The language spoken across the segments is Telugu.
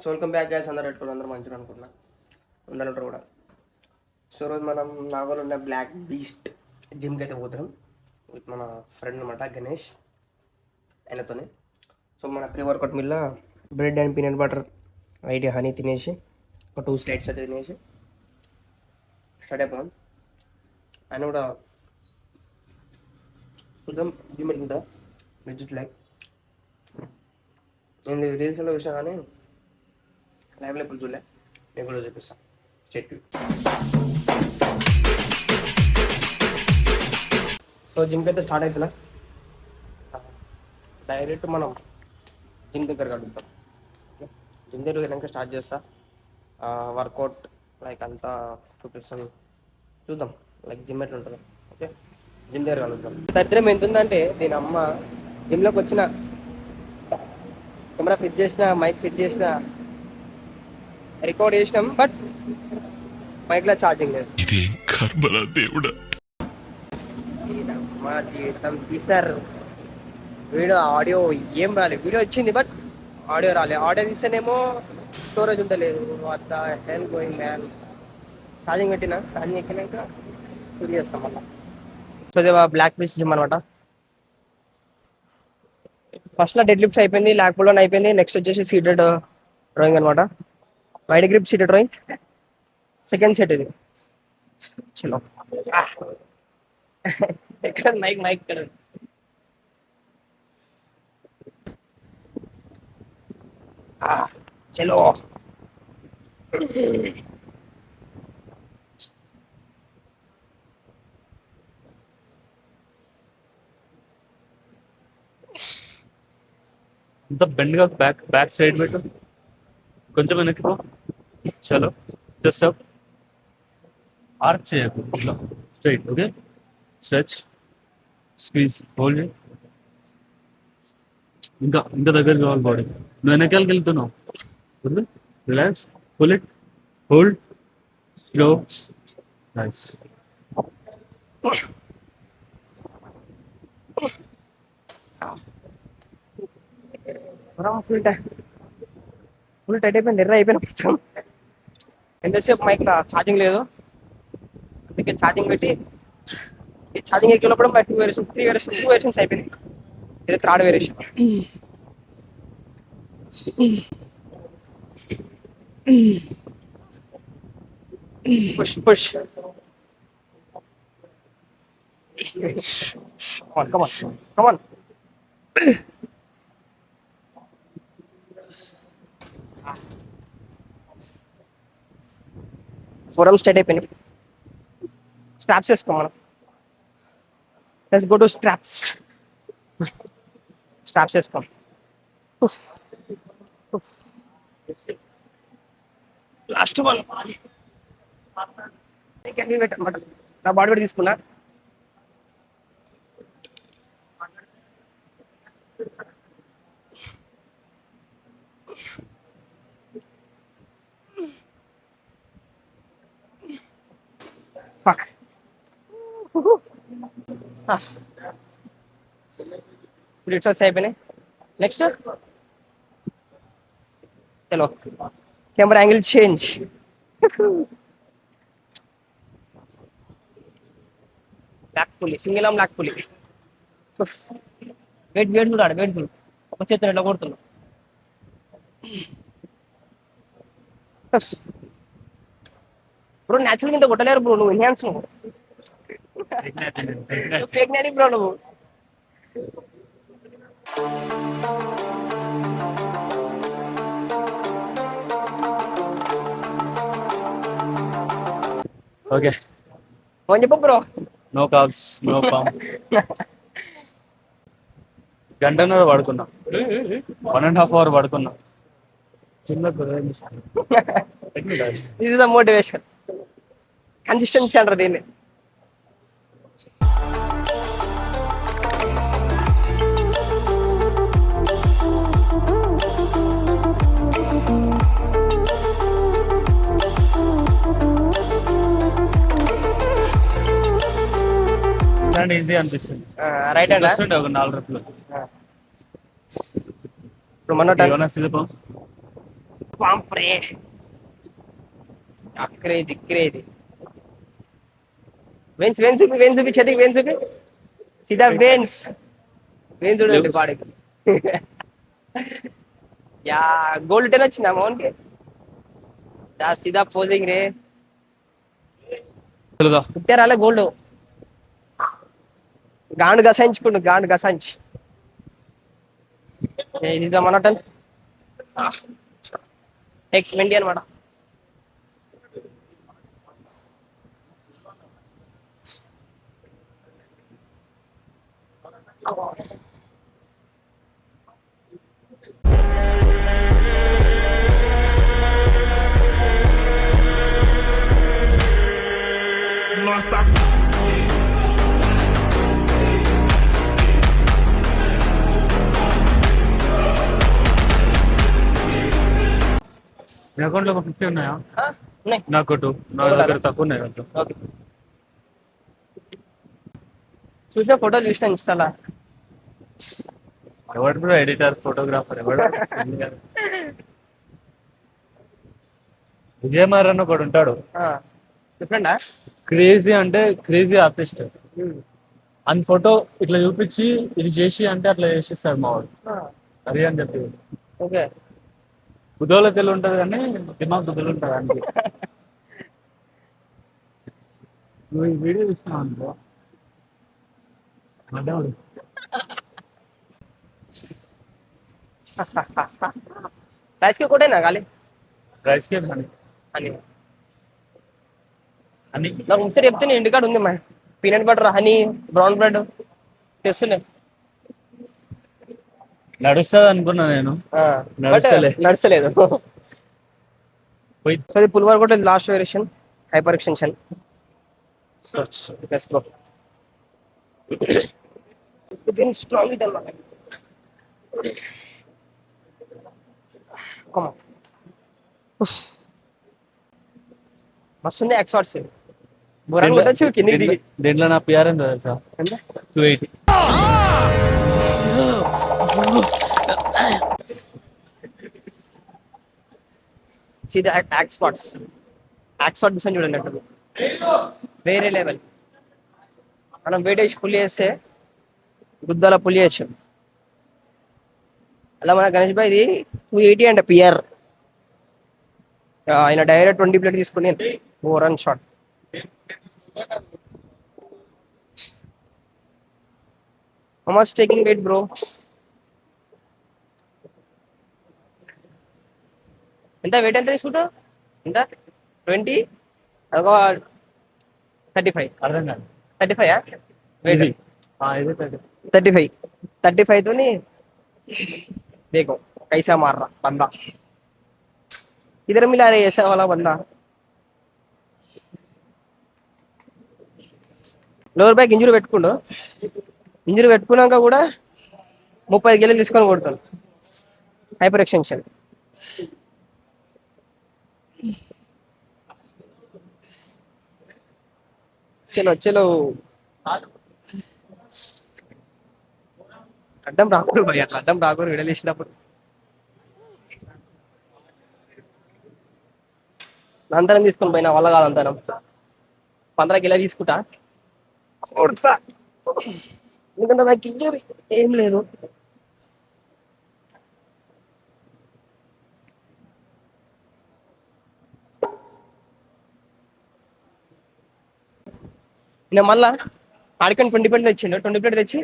So welcome back guys. అందరూ పెట్టుకుని అందరూ మంచిగా అనుకుంటున్నా ఉండాలంటారు కూడా. సో రోజు మనం నాగోలు ఉన్న బ్లాక్ బీస్ట్ జిమ్కి అయితే పోతున్నాం విత్ మన ఫ్రెండ్ అనమాట గణేష్ ఆయనతోనే. సో మన ప్రీ వర్కౌట్ మిల్ల బ్రెడ్ అండ్ పీనట్ బటర్ ఐటీ హనీ తినేసి ఒక 2 స్లైడ్స్ అయితే తినేసి స్టార్ట్ అయిపోయాం. ఆయన కూడా కొంచెం జిమ్ వెళ్తుంటా విజిట్ లైక్ నేను రీల్స్లో చూసినా కానీ లైవ్లో ఇప్పుడు చూడలే, నేను కూడా చూపిస్తాను. చెట్టు సో జిమ్కి అయితే స్టార్ట్ అవుతున్నా. డైరెక్ట్ మనం జిమ్ దగ్గరకు అడుగుతాం. ఓకే, జిమ్ దగ్గర వెళ్ళాక స్టార్ట్ చేస్తా. వర్కౌట్ లైక్ అంతా చూపిస్తాను, చూద్దాం లైక్ జిమ్ ఎట్లా ఉంటుంది. ఓకే, జిమ్ దగ్గర కలుగుతాం. దరిద్రం ఎంత ఉందంటే దీని అమ్మ జిమ్లోకి వచ్చిన కెమెరా ఫిట్ చేసిన, మైక్ ఫిట్ చేసిన, రికార్డ్ చేసినాం, బట్ మైక్లో ఛార్జింగ్ లేదు. మా జీవితం తీస్తారు. వీడియో ఆడియో ఏం రాలేదు. వీడియో వచ్చింది బట్ ఆడియో రాలేదు. ఆడియో తీస్తేనేమో స్టోరేజ్ ఉండలేదు. అంత హెల్ గోయింగ్ మ్యాన్. ఛార్జింగ్ పెట్టినా, ఛార్జింగ్ ఎక్కినాక షూట్ చేస్తాం మళ్ళీ. సో ఇది బ్లాక్ బీస్ట్ జిమ్ అనమాట. ఫస్ట్లో డెడ్ లిఫ్ట్స్ అయిపోయింది, ల్యాక్ పుల్ డౌన్ అయిపోయింది. నెక్స్ట్ వచ్చేసి సీటెడ్ డ్రాయింగ్ అనమాట. Wide grip seated drawing, second set ఇది. చలో ఎక్కడ మైక్ మైక్ ఇక్కడ చలో. అంత బెండ్గా బ్యాక్ సైడ్ పెట్టు, కొంచెం వెనక్కి పో. చలో, జస్ట్ అప్, ఆర్చ్ చేయకు, ఇట్లా straight. Okay, stretch, squeeze, hold చేయి. ఇంకా ఇంకా దగ్గర కావాలి బాడీ. నువ్వు వెనకాలకి వెళ్తున్నావు. Relax, pull it, hold, slow, nice. Full tight అయిపోయింది, ఎర్ర అయిపోయిన కొంచెం. ఎంతసేపు మైక్ ఛార్జింగ్ లేదు, అందుకే ఛార్జింగ్ పెట్టి ఈ ఛార్జింగ్ ఎక్కినప్పుడు మా 2 వేరియేషన్స్ అయిపోయినాయి. ఇది 3rd variation. Push push, come on. ఫోరం స్టైట్ అయిపోయినాయి. స్ట్రాప్స్ వేసుకో మనం. లెట్స్ గో టు స్ట్రాప్స్ వేసుకోం. లాస్ట్ వన్ హెవీ వెయిట్ అనమాట. నా బాడీ వెయిట్ తీసుకున్నా. ఫక్ లిట్స్ అయిపోయినాయి. నెక్స్ట్ చలో కెమెరా యాంగిల్ చేంజ్. బ్లాక్ పులి, సింగిల్ ఆర్మ్ బ్లాక్ పులి. వెయిట్ చూడాడు, వెయిట్ చూడు. ఒక చేతిని ఎట్లా కొడుతున్నా. బ్రో న్యాచురల్ ఇంత కొట్టలేరు బ్రో, నువ్వు ఎన్హాన్స్ నువ్వు ఫేక్ నాడి బ్రో నువ్వు. ఓకే, ఫోన్ చెప్పు bro. No calls, no palm. గంటన్నర పడుకున్నా, 1.5 hour పడుకున్నా. చిన్న this is the motivation, consistency అంటారు దీన్ని. ఈజీ అనిపిస్తుంది. రైట్ హ్యాండ్ వస్తుండే ఒక 4 reps. ఇప్పుడు మన శిల్పం బాంప్రే క్రేజీ క్రేజీ. వెన్స్ వెన్స్ చూపి, వెన్స్ చూపి, చేతికి వెన్స్ చూపి, సీదా వెన్స్ వెన్స్ చూడండి బాడీకి. యా గోల్డ్ 10 వచ్చిందా మోహన్ కి? యా సీదా పోజింగ్ రే. పుట్టే రాలే గోల్డ్. గాండు గసాయించుకుండు, గాండు గసాయించు. ఇది మనటన్ టెక్ వెండి అనమాట. Nós tá మీ అకౌంట్లో ఒక 50 ఉన్నాయా? ఉన్నాయి. నాకు 2 నా దగ్గర తక్కువ ఉన్నాయి కొంచెం. ఓకే, చూసిన ఫోటోలు చూసిన ఇన్స్టాలా. ఎవడు బ్రో ఎడిటర్ ఫోటోగ్రాఫర్ ఎవడు? విజయమార్ అని ఒకడు ఉంటాడు, డిఫరెంటా? క్రేజీ అంటే క్రేజీ ఆర్టిస్ట్. అని ఫోటో ఇట్లా చూపించి ఇది చేసి అంటే అట్లా చేసిస్తాడు మా వాడు. అది అని చెప్పి ఓకే. బుద్ధోలో తెలు ఉంటుంది కానీ దిమాగ్ దుబ్బులు ఉంటుంది అంటే. నువ్వు ఈ వీడియో చూసినావు అనుకో రైస్ కి కొట్టేనా ఖాళీ రైస్ కేక్ అని అని అని నాకు ముచ్చట చెప్తే నేను ఇంటికాడ ఉంది మా peanut butter honey brown bread తెస్తులే. నడుస్తుంది అనుకున్నా నేను, నడుస్తలే. నడుస్తలేదు. పోయి సో ఇది పుల్వార్ కూడా last variation hyper extension. Let's go. దీని స్ట్రాంగ్ ఇట్ అన్నమాట. Come on. మస్తుంది ఎక్స్‌వాట్స్. బోరాన్ కొట్టొచ్చు కిందికి దిగి. దీంట్లో నా పిఆర్ ఎంత తెలుసా? ఎంత? 280. See the Axpots. Axpot machine చూడండి అక్కడ వేరే లెవెల్. మనం వెయిటేజ్ పుల్ చేస్తే గుద్దల పుల్ చేయొచ్చు. అలా మన గణేష్ భాయ్ ఇది 280 అంట పిఆర్. ఆయన డైరెక్ట్ 20 ప్లేట్ తీసుకుని run shot. How much taking weight bro? ఎంత వెయిట్ ఎంత తీసుకుంటావు? ఎంత 20 అదొక 35. అర్థం కాదు. 35 వెయిట్ ఇది 35 तोनी देखो कैसा मार रहा बंदा. इधर मिला रहे ऐसा वाला बंदा. లోవర్ బ్యాక్ ఇంజురీ పెట్టుకుండు. ఇంజురీ పెట్టుకున్నాక కూడా 35 కిలోలు తీసుకొని కొడతాను. Hyper extension. చలో చలో అడ్డం రాకూడదు భయ్, అట్లా అడ్డం రాకూడదు విడలేసినప్పుడు. అంతరం తీసుకొని పోయినా వల్ల కాదు. అంతరం 15 కిలో తీసుకుంటా కొడతా, ఎందుకంటే నాకు ఇంజరీ ఏం లేదు. నేను మళ్ళా ఆడికని 20 ప్లేట్ తెచ్చిండు. 20 ప్లేట్ తెచ్చి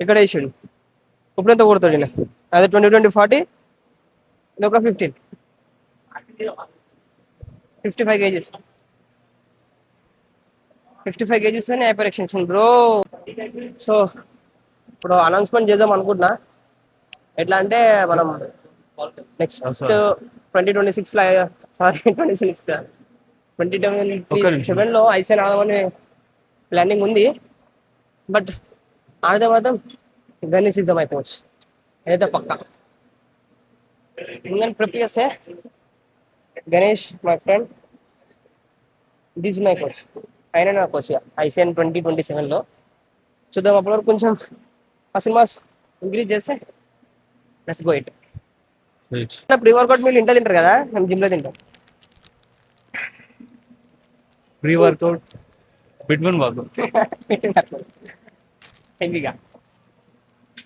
ఇక్కడ వేసిండు. ఇప్పుడు ఎంత కొడతాడు నేను? అదే 20 20 40 ఇది ఒక 15 55 కేజీస్ 55 కేజీస్ అని హైపర్ ఎక్స్టెన్షన్ బ్రో. సో ఇప్పుడు అనౌన్స్మెంట్ చేద్దాం అనుకుంటున్నా. ఎట్లా అంటే మనం నెక్స్ట్ 2026 సారీ 2027లో ఐసీఎన్ ఆడదామని ప్లానింగ్ ఉంది. బట్ ఆడదే మాత్రం గణేష్ ఇద్దాం అయిపోవచ్చు అయితే పక్కా. నేను ప్రిపేర్ చేస్తే Ganesh my friend this my coach, ఆయన నా కోచ్ ఐసీఎన్ 2027లో చూద్దాం. అప్పటి వరకు కొంచెం ఆ సినిమాస్ ఇంక్రీజ్ చేస్తే let's go it. Right. Pre workout మీరు ఇంట్లో తింటారు కదా, మేము జిమ్ లో తింటాం. Pre workout between workout. హెవీగా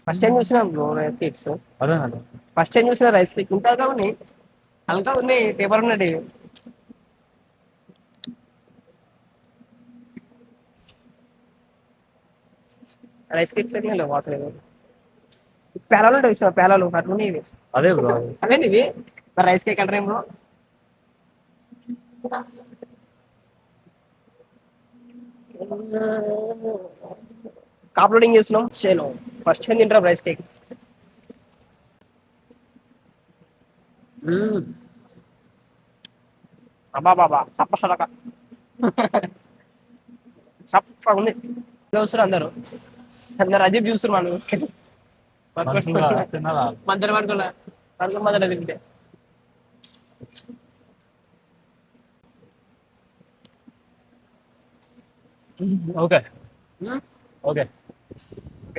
ఫస్ట్ టైం చూసినాం బ్రో రైస్ కేక్స్. అదే ఫస్ట్ టైం చూసిన రైస్ కేక్ ఇంకా ఉన్నాయి, హల్కా ఉన్నాయి, పేపర్ ఉన్నది. రైస్ కేక్స్ లేవు వాసన. పేలాలు ఉంటాయి చూసిన పేలాలు అట్లున్నాయి ఇవి. అదే బ్రో. అదే ఇవి మరి రైస్ కేక్ అంటారు ఏం బ్రో? కాప్ లోడింగ్ చేస్తున్నాం. చేలో ఫస్ట్ టైం తింటాం రైస్ కేక్. అబ్బా బాబా సప్ప సడక సప్ప ఉంది. చూస్తారు అందరు అజీబ్ చూస్తారు మధ్యలో పడుకోలే మధ్యలో తింటే. Okay okay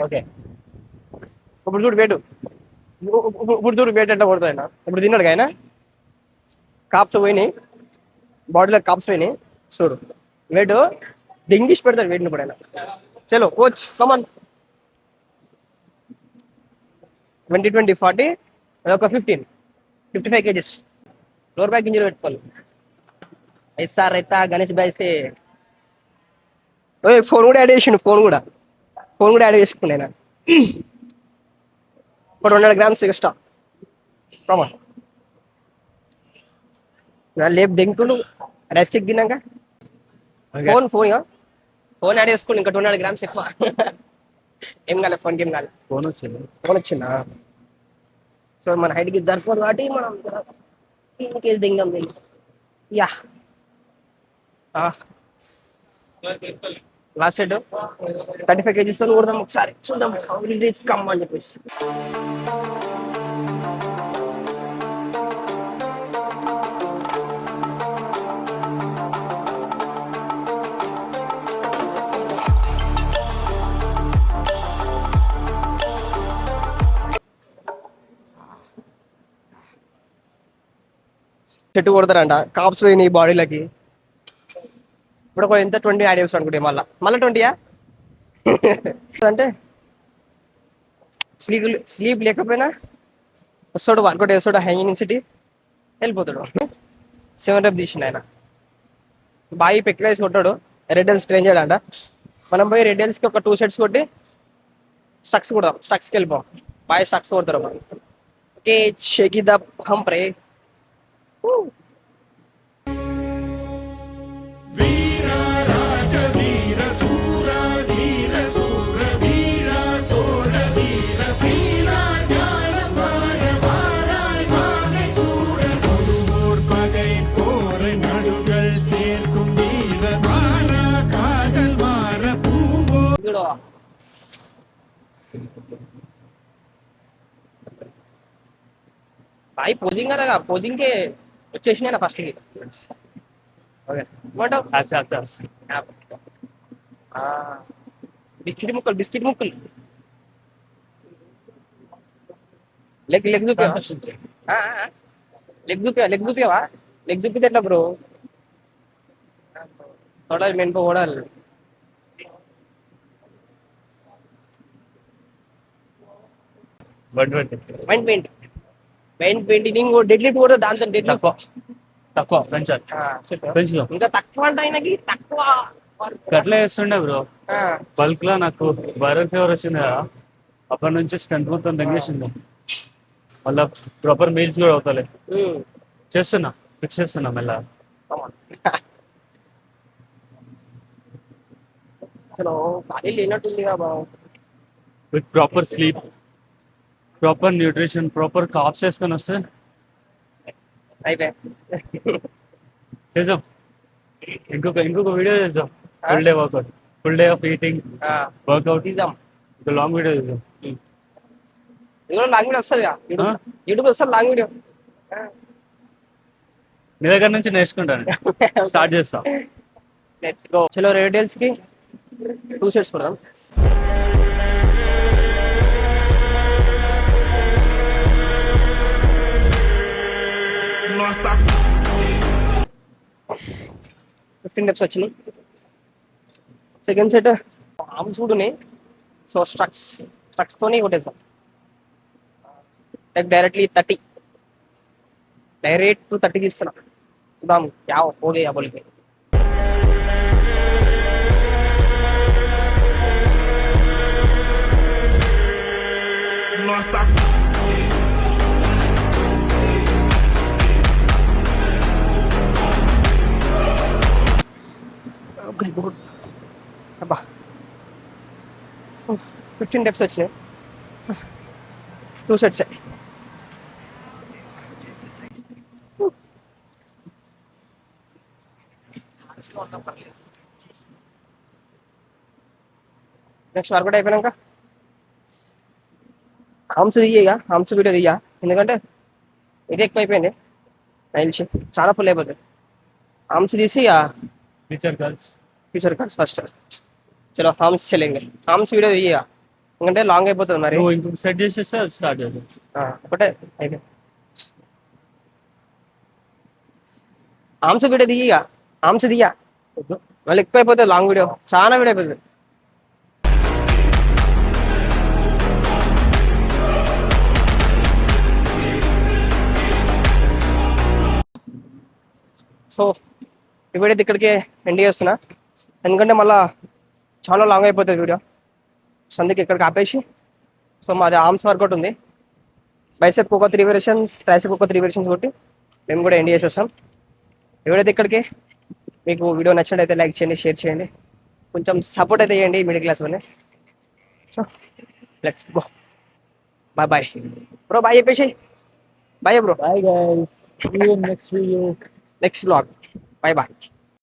okay. ఇప్పుడు చూడు వేటు, ఇప్పుడు చూడు వేటు ఎట్లా పడుతుంది ఆయన. ఇప్పుడు తిన్నాడు ఆయన, కాప్స్ పోయినాయి బాడీలో, కాప్స్ పోయినాయి. చూడు వేటు డింగిష్ పెడతాడు వేటిని కూడా ఆయన. చలో కోచ్ కమాన్. 20 20 40 ఒక 55 kgs లోవర్ బ్యాక్ ఇంజరీ పెట్టుకోవాలి. ఐసా రైతా గణేష్ బాయ్ సే ఫోన్ కూడా యాడ్ చేసిండు. ఫోన్ కూడా యాడ్ చేసుకున్నాను. ఇప్పుడు 100 grams ఎక్స్ట్రా ప్రమాణం లేపు దింగుతుండు రైస్ కేక్ తిన్నాక. ఫోన్ యాడ్ చేసుకోండి, ఇంకా 200 grams ఎక్కువ. ఏం కాలే, ఫోన్కి ఏం కాలే. ఫోన్ వచ్చిందా? సో మన హైట్కి సరిపోదు కాబట్టి మనం ఇన్ కేసు దింగాం దీన్ని. యా లాస్ట్ సెట్ 35 kgs తో కొడదాం ఒకసారి, చూద్దాం కమ్ అని చెప్పేసి. చెట్టు కొడతారంట, కాప్స్ పోయినాయి బాడీలకి. ఇప్పుడు ఒక ఎంత 20 యాడ్ చేస్తాను అనుకుంటే మళ్ళీ 20యా అంటే స్లీప్ లేకపోయినా వస్తాడు, వర్కౌట్ వేస్తాడు, హ్యాంగింగ్ సిటీ వెళ్ళిపోతాడు. 7 reps తీసిండు ఆయన. బాయి పెక్కి వేసి కొట్టాడు. రెడ్ హెల్స్ ట్రైన్ చేయడంట. మనం పోయి రెడ్ హెల్స్కి ఒక 2 sets కొట్టి స్టక్స్ కొడదాం. స్టక్స్కి వెళ్ళిపోం, బాయ్ స్టక్స్ కొడతారు. ఓకే షేక్ ఇట్ అప్ హంప్ రే. भाई पोजिंग करेगा, पोजिंग के వచ్చేసినా నా ఫస్ట్ కి. ఓకే ఏమంటావు? అచ్చా అచ్చా. బిస్కెట్ ముక్కలు లెగ్ చూపివా? లెగ్ చూపితే ఎట్లా బ్రో? చూడాలి మెయిన్ ఓడాలి. మైండ్ పెయింటింగ్ డెడ్లిఫ్ట్ కూడా దాంతో తక్కువ పెంచాలి. ఇంకా తక్కువ అంటే ఆయనకి తక్కువ అట్లా చేస్తుండే బ్రో. బల్క్ లో నాకు వైరల్ ఫీవర్ వచ్చింది కదా, అప్పటి నుంచి స్ట్రెంత్ మొత్తం తగ్గేసింది. మళ్ళా ప్రాపర్ మీల్స్ కూడా అవుతాయి. చేస్తున్నా, ఫిక్స్ చేస్తున్నా మెల్ల. లేనట్టుంది with proper sleep, proper nutrition, proper carbs వేసుకొని వస్తే చేద్దాం. ఇంకొక వీడియో చేద్దాం. Full day workout, full day of eating workout. ఒక లాంగ్ వీడియో చేద్దాం. లాంగ్ వీడియో వస్తుంది, యూట్యూబ్ వస్తుంది లాంగ్ వీడియో. నీ దగ్గర నుంచి నేర్చుకుంటాను, స్టార్ట్ చేస్తాం. చలో రేడియల్స్ కి 2 sets కొడదాం. nós tá 15 reps వచ్చినాయి. సెకండ్ సెట్ ఆర్మ్స్ కూడా ఉన్నాయి. సో స్ట్రక్స్తోనే కొట్టేస్తాం. లైక్ డైరెక్ట్లీ 30 డైరెక్ట్ టు 30 తీస్తున్నా. చూద్దాం క్యా హోగే యా బోల్కే. nós tá okay good. అబ్బా 15 reps వచ్చినాయి. 2 sets. నెక్స్ట్ వర్కౌట్ అయిపోయినాక ఆర్మ్స్ దియ్యగా, ఆర్మ్స్ వీడియో దియ్యా, ఎందుకంటే ఇది ఎక్కువ అయిపోయింది. నైల్చి చాలా ఫుల్ అయిపోతుంది. ఆర్మ్స్ తీసి feature girls future calls first. చలో ఆర్మ్స్ చెల్లింగ్, ఆర్మ్స్ వీడియో దియ్యగా, ఎందుకంటే లాంగ్ అయిపోతుంది మరి. నువ్వు ఇంకొక సెట్ చేసేస్తే స్టార్ట్ చేద్దాం. ఒకటే అయిపోయింది. ఆర్మ్స్ వీడియో దియ్యగా, ఆర్మ్స్ దియ్యా, మళ్ళీ ఎక్కువ అయిపోతుంది. లాంగ్ వీడియో చాలా వీడియో అయిపోతుంది. సో ఈ వీడియో ఇక్కడికి ఎండ్ చేస్తున్నా, ఎందుకంటే మళ్ళీ చాలా లాంగ్ అయిపోతుంది వీడియో. సో అందుకే ఇక్కడికి ఆపేసి, సో మాది ఆర్మ్స్ వర్కౌట్ ఉంది. బైసెప్ ఒక 3 వేరియేషన్స్, ట్రైసెప్ ఒక 3 వేరియేషన్స్ కొట్టి మేము కూడా ఎండ్ చేసేస్తాం. ఈ వీడియో ఇక్కడికి. మీకు వీడియో నచ్చినట్టయితే లైక్ చేయండి, షేర్ చేయండి, కొంచెం సపోర్ట్ అయితే చేయండి మిడిల్ క్లాస్ వాళ్ళని. So let's go. Bye bye bro. Bye చెప్పేసి. Bye bro. Bye guys. See you in next video. Next vlog. Bye bye.